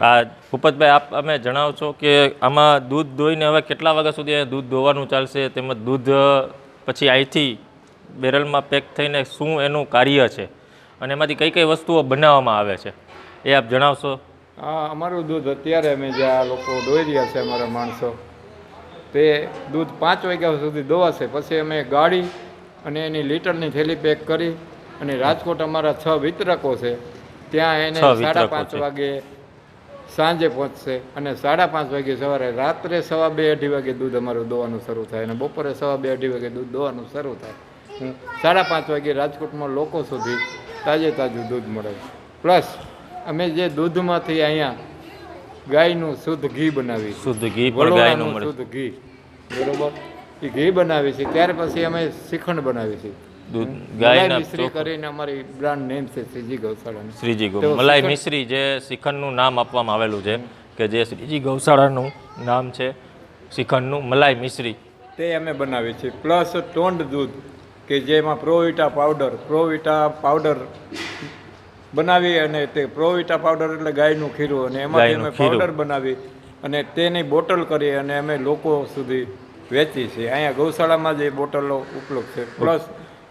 આ ભૂપતભાઈ, આપ અમે જણાવશો કે આમાં દૂધ દોઈને હવે કેટલા વાગ્યા સુધી અહીંયા દૂધ દોવાનું ચાલશે, તેમજ દૂધ પછી અહીંથી બેરલમાં પેક થઈને શું એનું કાર્ય છે અને એમાંથી કઈ કઈ વસ્તુઓ બનાવવામાં આવે છે એ આપ જણાવશો? હા, અમારું દૂધ અત્યારે અમે જે આ લોકો દોઈ રહ્યા છે અમારા માણસો, તે દૂધ 5 વાગ્યા સુધી દોવાશે. પછી અમે ગાડી અને એની લીટરની થેલી પેક કરી અને રાજકોટ અમારા 6 વિતરકો છે, ત્યાં એને 5:30 વાગે સાંજે પહોંચશે અને 5:30 વાગે સવારે, રાત્રે 2:30-2:30 વાગે દૂધ અમારું દોવાનું શરૂ થાય અને બપોરે 2:30-2:30 વાગે દૂધ દોવાનું શરૂ થાય. 5:30 વાગે રાજકોટમાં લોકો સુધી તાજું દૂધ મળે. પ્લસ અમે જે દૂધમાંથી અહીંયા ગાયનું શુદ્ધ ઘી બનાવી, શુદ્ધ ઘી પણ ગાયનું મળે, શુદ્ધ ઘી, બરોબર, એ ઘી બનાવી છે. ત્યાર પછી અમે શ્રીખંડ બનાવી છે. દૂધ ગાયના મિશ્રી કરીને અમારી બ્રાન્ડ નેમ છે શ્રીજી ગૌશાળાની. શ્રીજી ગૌ મલાઈ મિશ્રી, જે શ્રીખંડનું નામ આપવામાં આવેલું છે કે જે શ્રીજી ગૌશાળાનું નામ છે શ્રીખંડનું મલાઈ મિશ્રી, તે અમે બનાવી છે. પ્લસ ટોન્ડ દૂધ કે જેમાં પ્રોવિટા પાવડર બનાવી અને તે પ્રોવિટા પાવડર એટલે ગાયનું ખીરું, અને એમાંથી અમે પાવડર બનાવી અને તેની બોટલ કરી અને અમે લોકો સુધી વેચી છે. અહીંયા ગૌશાળામાં જે બોટલો ઉપલબ્ધ છે. પ્લસ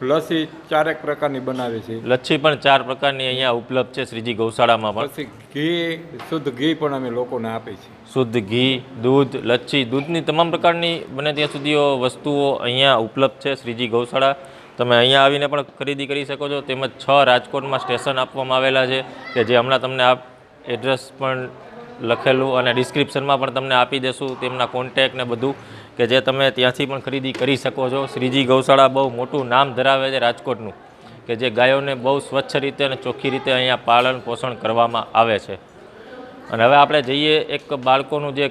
લસ્સી 4 પ્રકારની બનાવી છે. લચ્છી પણ 4 પ્રકારની અહીંયા ઉપલબ્ધ છે શ્રીજી ગૌશાળામાં. પણ પછી ઘી, શુદ્ધ ઘી પણ અમે લોકોને આપી છે. શુદ્ધ ઘી, દૂધ, લચ્છી, દૂધની તમામ પ્રકારની બને ત્યાં સુધી વસ્તુઓ અહીંયા ઉપલબ્ધ છે શ્રીજી ગૌશાળા. તમે અહીંયા આવીને પણ ખરીદી કરી શકો છો. તેમજ 6 રાજકોટમાં સ્ટેશન આપવામાં આવેલા છે કે જે હમણાં તમને આ એડ્રેસ પણ લખેલું અને ડિસ્ક્રિપ્શનમાં પણ તમને આપી દેશું, તેમના કોન્ટેક ને બધું, કે જે તમે ત્યાંથી પણ ખરીદી કરી શકો છો. શ્રીજી ગૌશાળા બહુ મોટું નામ ધરાવે છે રાજકોટનું, કે જે ગાયોને બહુ સ્વચ્છ રીતે અને ચોખ્ખી રીતે અહીંયા પાલન પોષણ કરવામાં આવે છે. અને હવે આપણે જઈએ એક બાળકોનું જે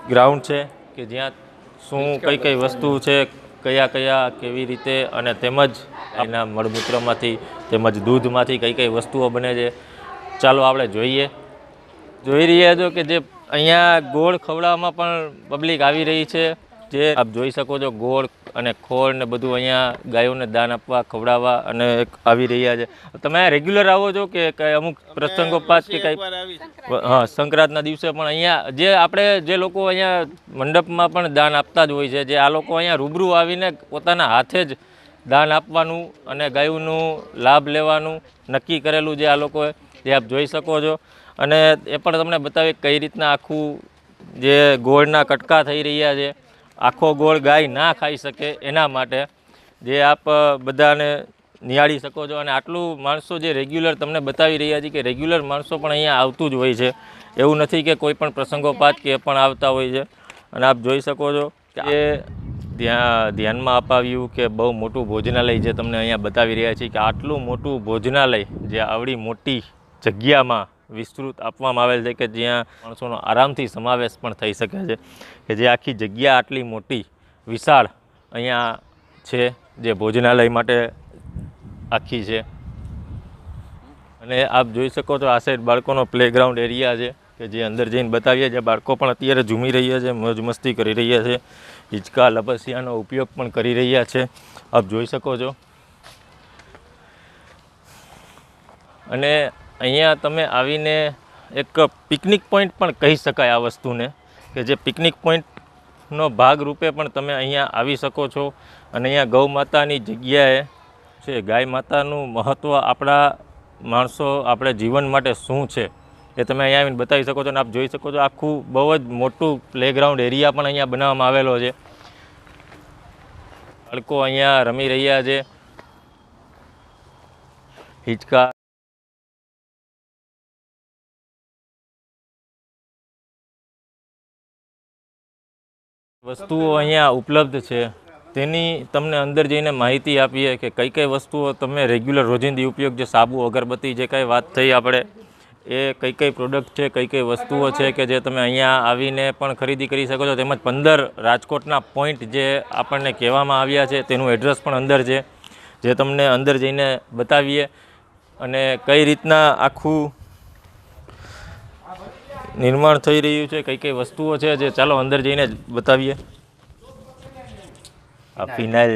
ગ્રાઉન્ડ છે કે જ્યાં શું કઈ વસ્તુ છે, કયા કેવી રીતે, અને તેમજ એના મળમૂત્રમાંથી તેમજ દૂધમાંથી કઈ વસ્તુઓ બને છે. ચાલો આપણે જોઈ રહ્યા છો કે જે અહીંયા ગોળ ખવડાવવામાં પણ પબ્લિક આવી રહી છે. જે આપ જોઈ શકો છો, ગોળ અને ખોળ ને બધું અહીંયા ગાયોને દાન આપવા, ખવડાવવા અને આવી રહ્યા છે. તમે રેગ્યુલર આવો છો કે અમુક પ્રસંગોપાત કે કંઈ? હા, સંક્રાંતના દિવસે પણ અહીંયા જે આપણે જે લોકો અહીંયા મંડપમાં પણ દાન આપતા જ હોય છે, જે આ લોકો અહીંયા રૂબરૂ આવીને પોતાના હાથે જ દાન આપવાનું અને ગાયોનું લાભ લેવાનું નક્કી કરેલું છે આ લોકોએ, જે આપ જોઈ શકો છો. અને એ પણ તમને બતાવી કઈ રીતના આખું જે ગોળના કટકા થઈ રહ્યા છે, આખો ગોળ ગાય ના ખાઈ શકે એના માટે, જે આપ બધાને નિહાળી શકો છો. અને આટલું માણસો જે રેગ્યુલર તમને બતાવી રહ્યા છે કે રેગ્યુલર માણસો પણ અહીંયા આવતું જ હોય છે, એવું નથી કે કોઈ પણ પ્રસંગોપાત કે પણ આવતા હોય છે. અને આપ જોઈ શકો છો કે ત્યાં ધ્યાનમાં અપાવ્યું કે બહુ મોટું ભોજનાલય જે તમને અહીંયા બતાવી રહ્યા છીએ, કે આટલું મોટું ભોજનાલય જે આવડી મોટી જગ્યામાં વિસ્તૃત આપવામાં આવેલ છે, કે જ્યાં માણસોનો આરામથી સમાવેશ પણ થઈ શકે છે, કે જે આખી જગ્યા આટલી મોટી વિશાળ અહીંયા છે, જે ભોજનાલય માટે આખી છે. અને આપ જોઈ શકો છો આ સાઈડ બાળકોનો પ્લેગ્રાઉન્ડ એરિયા છે, કે જે અંદર જઈને બતાવીએ, જે બાળકો પણ અત્યારે ઝૂમી રહ્યા છે, મોજ મસ્તી કરી રહ્યા છે, હિંચકા લપસિયાનો ઉપયોગ પણ કરી રહ્યા છે, આપ જોઈ શકો છો. અને અહીંયા તમે આવીને એક પિકનિક પોઈન્ટ પણ કહી શકાય આ વસ્તુને, કે જે પિકનિક પોઈન્ટનો ભાગ રૂપે પણ તમે અહીંયા આવી શકો છો. અને અહીંયા ગૌ માતાની જગ્યાએ છે, ગાય માતાનું મહત્ત્વ આપણા માણસો, આપણે જીવન માટે શું છે એ તમે અહીંયા આવીને બતાવી શકો છો. અને આપ જોઈ શકો છો આખું બહુ જ મોટું પ્લેગ્રાઉન્ડ એરિયા પણ અહીંયા બનાવવામાં આવેલો છે. બાળકો અહીંયા રમી રહ્યા છે, હિંચકા વસ્તુઓ અહીંયા ઉપલબ્ધ છે તેની તમને અંદર જઈને માહિતી આપીએ કે કઈ કઈ વસ્તુઓ તમે રેગ્યુલર રોજિંદી ઉપયોગ, જે સાબુ, અગરબત્તી, જે કાંઈ વાત થઈ આપણે, એ કઈ કઈ પ્રોડક્ટ છે, કઈ કઈ વસ્તુઓ છે કે જે તમે અહીંયા આવીને પણ ખરીદી કરી શકો છો. તેમજ 15 રાજકોટના પોઈન્ટ જે આપણને કહેવામાં આવ્યા છે તેનું એડ્રેસ પણ અંદર છે, જે તમને અંદર જઈને બતાવીએ અને કઈ રીતના આખું નિર્માણ થઈ રહ્યું છે, કઈ કઈ વસ્તુઓ છે, જે ચાલો અંદર જઈને જ બતાવીએ. આ ફિનાઇલ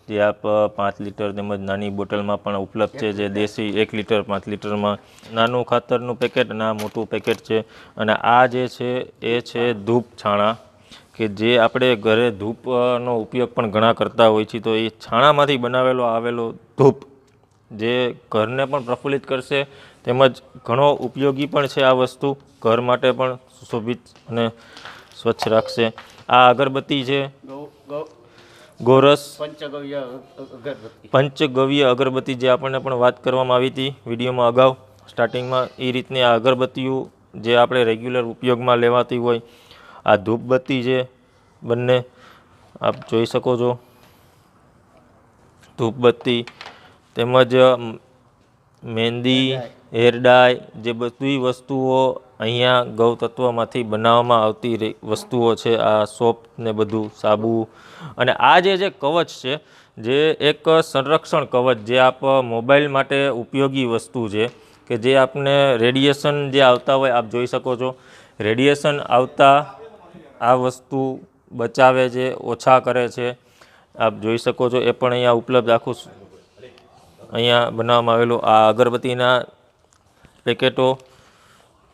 જે આપ 5 લીટર તેમજ નાની બોટલમાં પણ ઉપલબ્ધ છે, જે દેશી 1 લીટર 5 લીટરમાં, નાનું ખાતરનું પેકેટ અને આ મોટું પેકેટ છે. અને આ જે છે એ છે ધૂપ છાણા, કે જે આપણે ઘરે ધૂપનો ઉપયોગ પણ ઘણા કરતા હોય છે. તો એ છાણામાંથી આવેલો ધૂપ જે ઘરને પણ પ્રફુલ્લિત કરશે, તેમજ ઘણો ઉપયોગી પણ છે. આ વસ્તુ ઘર માટે પણ સુશોભિત અને સ્વચ્છ રાખશે. આ અગરબત્તી છે, ગોરસ પંચગવ્ય અગરબત્તી, જે આપણને પણ વાત કરવામાં આવી હતી વિડીયોમાં અગાઉ સ્ટાર્ટિંગમાં. એ રીતની આ અગરબત્તીઓ જે આપણે રેગ્યુલર ઉપયોગમાં લેવાતી હોય. આ ધૂપબત્તી છે, બંને આપ જોઈ શકો છો, ધૂપબત્તી તેમજ મહેંદી, હેર ડાય, જે બધી વસ્તુઓ અહીંયા ગૌતત્વમાંથી બનાવવામાં આવતી વસ્તુઓ છે. આ સોપ ને બધું, સાબુ. અને આ જે કવચ છે, જે એક સંરક્ષણ કવચ, જે આપ મોબાઈલ માટે ઉપયોગી વસ્તુ છે, કે જે આપને રેડિયેશન જે આવતા હોય, આપ જોઈ શકો છો, રેડિયેશન આવતા આ વસ્તુ બચાવે છે, ઓછા કરે છે. આપ જોઈ શકો છો, એ પણ અહીંયા ઉપલબ્ધ આખું અહીંયા બનાવવામાં આવેલું. આ અગરબત્તીના પેકેટો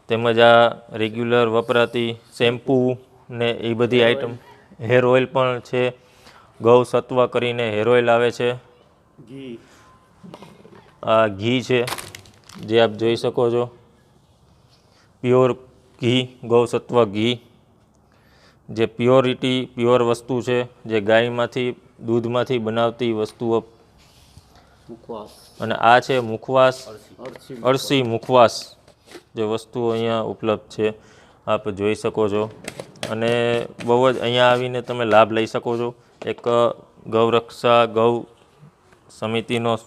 તેમજ આ રેગ્યુલર વપરાતી શેમ્પૂ ને એ બધી આઈટમ. હેર ઓઇલ પણ છે, ગૌ સત્વ કરીને હેર ઓઇલ આવે છે. આ ઘી છે, જે આપ જોઈ શકો છો, પ્યોર ઘી, ગૌ સત્વ ઘી, જે પ્યોર વસ્તુ છે, જે ગાયમાંથી દૂધમાંથી બનાવતી વસ્તુઓ. અને આ છે મુખવાસ, અળસી મુખવાસ, જે વસ્તુઓ અહીંયા ઉપલબ્ધ છે, આપ જોઈ શકો છો. અને બહુ જ અહીંયા આવીને તમે લાભ લઈ શકો છો. એક ગૌરક્ષા ગૌ સમિતિનો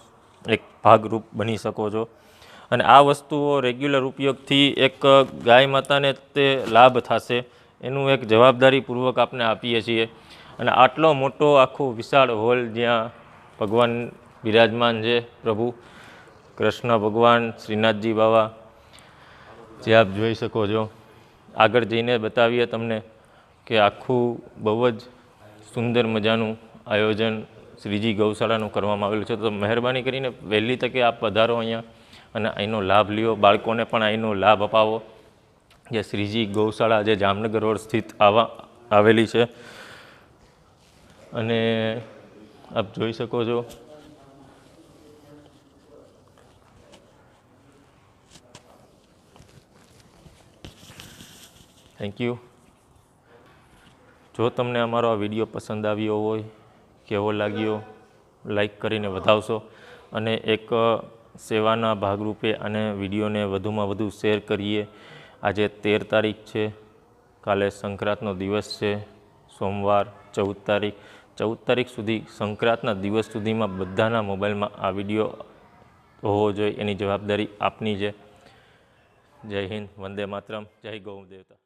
એક ભાગરૂપ બની શકો છો. અને આ વસ્તુઓ રેગ્યુલર ઉપયોગથી એક ગાય માતાને તે લાભ થશે, એનું એક જવાબદારીપૂર્વક આપણે આપીએ છીએ. અને આટલો મોટો આખો વિશાળ હોલ, જ્યાં ભગવાન બિરાજમાન છે, પ્રભુ કૃષ્ણ ભગવાન, શ્રીનાથજી બાવા, જે આપ જોઈ શકો છો. આગળ જઈને બતાવીએ તમને કે આખું બહુ જ સુંદર મજાનું આયોજન શ્રીજી ગૌશાળાનું કરવામાં આવેલું છે. તો મહેરબાની કરીને વહેલી તકે આપ પધારો અહીંયા અને અહીંનો લાભ લ્યો. બાળકોને પણ અહીંનો લાભ અપાવો. જે શ્રીજી ગૌશાળા, જે જામનગર રોડ સ્થિત આવેલી છે. અને આપ જોઈ શકો છો, થેન્ક યુ. જો તમને અમારો આ વિડીયો પસંદ આવ્યો હોય, કેવો લાગ્યો, લાઈક કરીને વધાવશો. અને એક સેવાના ભાગરૂપે અને વિડીયોને વધુમાં વધુ શેર કરીએ. આજે 13 તારીખ છે, કાલે સંક્રાંતનો દિવસ છે, સોમવાર 14 તારીખ સુધી, સંક્રાંતના દિવસ સુધીમાં બધાના મોબાઈલમાં આ વિડીયો હોવો જોઈએ. એની જવાબદારી આપની છે. જય હિન્દ, વંદે માતરમ, જય ગૌ દેવતા.